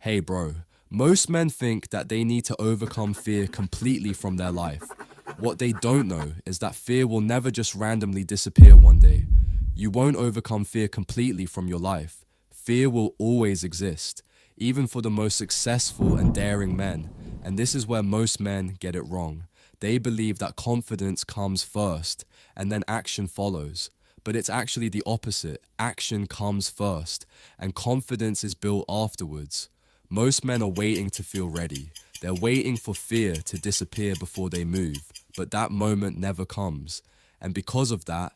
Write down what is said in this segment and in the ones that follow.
Hey bro, most men think that they need to overcome fear completely from their life. What they don't know is that fear will never just randomly disappear one day. You won't overcome fear completely from your life. Fear will always exist, even for the most successful and daring men. And this is where most men get it wrong. They believe that confidence comes first and then action follows. But it's actually the opposite. Action comes first and confidence is built afterwards. Most men are waiting to feel ready. They're waiting for fear to disappear before they move, but that moment never comes. And because of that,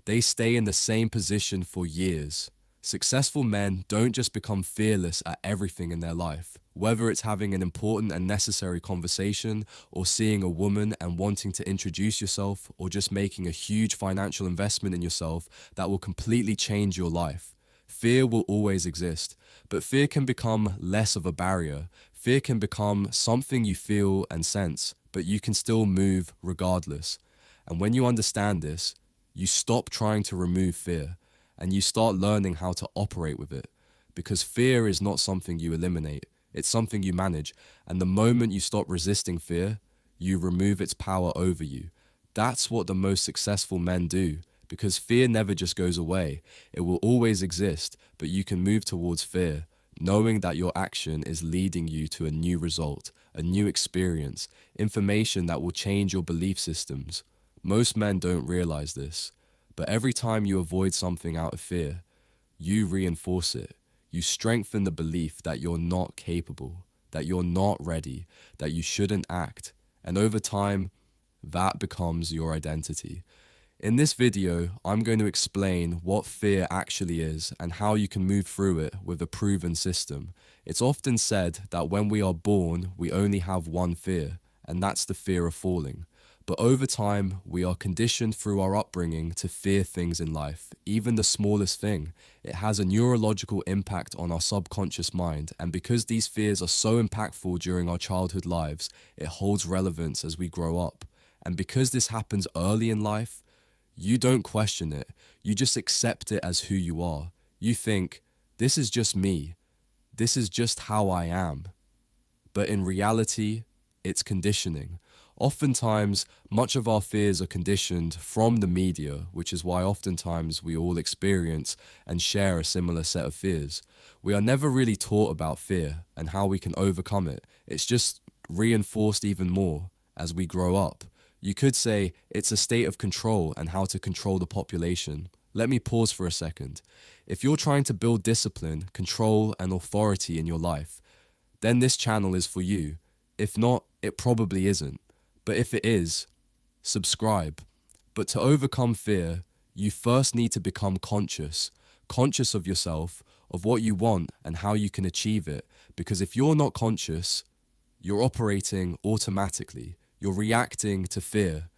they stay in the same position for years. Successful men don't just become fearless at everything in their life, whether it's having an important and necessary conversation, or seeing a woman and wanting to introduce yourself, or just making a huge financial investment in yourself that will completely change your life. Fear will always exist, but fear can become less of a barrier. Fear can become something you feel and sense, but you can still move regardless. And when you understand this, you stop trying to remove fear and you start learning how to operate with it. Because fear is not something you eliminate, it's something you manage. And the moment you stop resisting fear, you remove its power over you. That's what the most successful men do. Because fear never just goes away. It will always exist, but you can move towards fear, knowing that your action is leading you to a new result, a new experience, information that will change your belief systems. Most men don't realize this, but every time you avoid something out of fear, you reinforce it. You strengthen the belief that you're not capable, that you're not ready, that you shouldn't act. And over time, that becomes your identity. In this video, I'm going to explain what fear actually is and how you can move through it with a proven system. It's often said that when we are born, we only have one fear, and that's the fear of falling. But over time, we are conditioned through our upbringing to fear things in life, even the smallest thing. It has a neurological impact on our subconscious mind, and because these fears are so impactful during our childhood lives, it holds relevance as we grow up. And because this happens early in life, you don't question it. You just accept it as who you are. You think, this is just me. This is just how I am. But in reality, it's conditioning. Oftentimes, much of our fears are conditioned from the media, which is why oftentimes we all experience and share a similar set of fears. We are never really taught about fear and how we can overcome it. It's just reinforced even more as we grow up. You could say it's a state of control and how to control the population. Let me pause for a second. If you're trying to build discipline, control, and authority in your life, then this channel is for you. If not, it probably isn't. But if it is, subscribe. But to overcome fear, you first need to become conscious. Conscious of yourself, of what you want and how you can achieve it. Because if you're not conscious, you're operating automatically. You're reacting to fear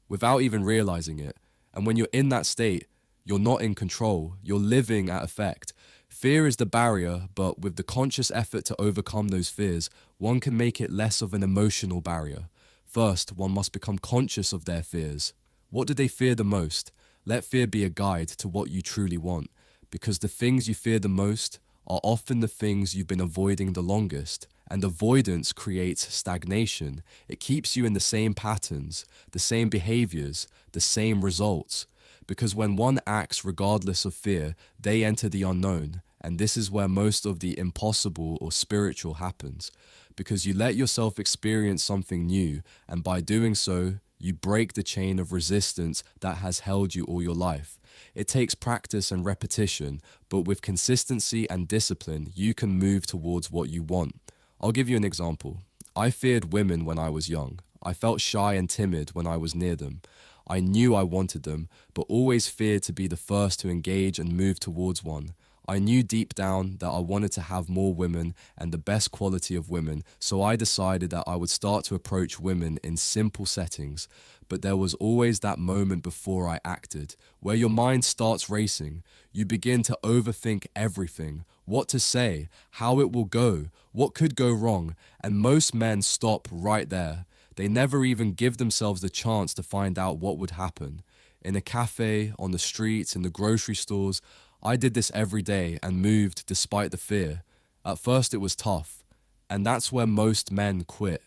without even realizing it. And when you're in that state, you're not in control. You're living at effect. Fear is the barrier, but with the conscious effort to overcome those fears, one can make it less of an emotional barrier. First, one must become conscious of their fears. What do they fear the most? Let fear be a guide to what you truly want, because the things you fear the most are often the things you've been avoiding the longest. And avoidance creates stagnation. It keeps you in the same patterns, the same behaviors, the same results. Because when one acts regardless of fear, they enter the unknown. And this is where most of the impossible or spiritual happens. Because you let yourself experience something new, and by doing so, you break the chain of resistance that has held you all your life. It takes practice and repetition, but with consistency and discipline, you can move towards what you want. I'll give you an example. I feared women when I was young. I felt shy and timid when I was near them. I knew I wanted them, but always feared to be the first to engage and move towards one. I knew deep down that I wanted to have more women and the best quality of women, so I decided that I would start to approach women in simple settings. But there was always that moment before I acted, where your mind starts racing. You begin to overthink everything, what to say, how it will go, what could go wrong, and most men stop right there. They never even give themselves the chance to find out what would happen. In a cafe, on the streets, in the grocery stores, I did this every day and moved despite the fear. At first it was tough, and that's where most men quit,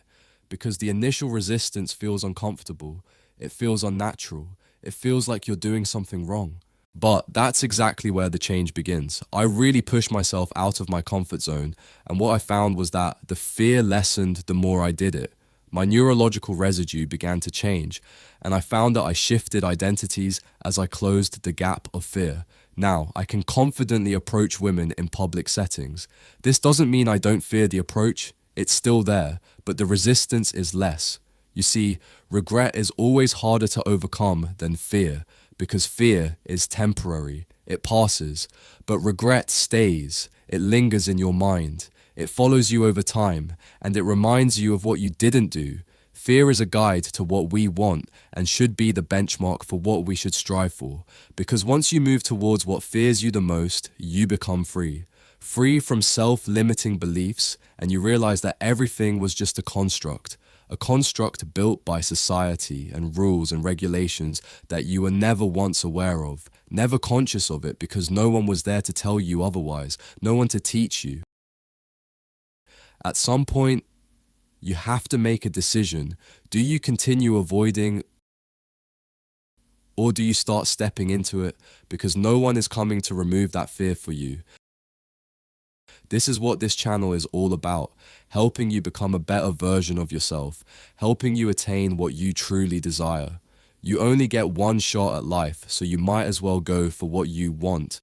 because the initial resistance feels uncomfortable, it feels unnatural, it feels like you're doing something wrong. But that's exactly where the change begins. I really pushed myself out of my comfort zone, and what I found was that the fear lessened the more I did it. My neurological residue began to change, and I found that I shifted identities as I closed the gap of fear. Now, I can confidently approach women in public settings. This doesn't mean I don't fear the approach, it's still there, but the resistance is less. You see, regret is always harder to overcome than fear, because fear is temporary, it passes, but regret stays, it lingers in your mind, it follows you over time, and it reminds you of what you didn't do. Fear is a guide to what we want and should be the benchmark for what we should strive for, because once you move towards what fears you the most, you become free. Free from self-limiting beliefs, and you realize that everything was just a construct built by society and rules and regulations that you were never once aware of, never conscious of it because no one was there to tell you otherwise, no one to teach you. At some point, you have to make a decision. Do you continue avoiding, or do you start stepping into it? Because no one is coming to remove that fear for you. This is what this channel is all about, helping you become a better version of yourself, helping you attain what you truly desire. You only get one shot at life, so you might as well go for what you want.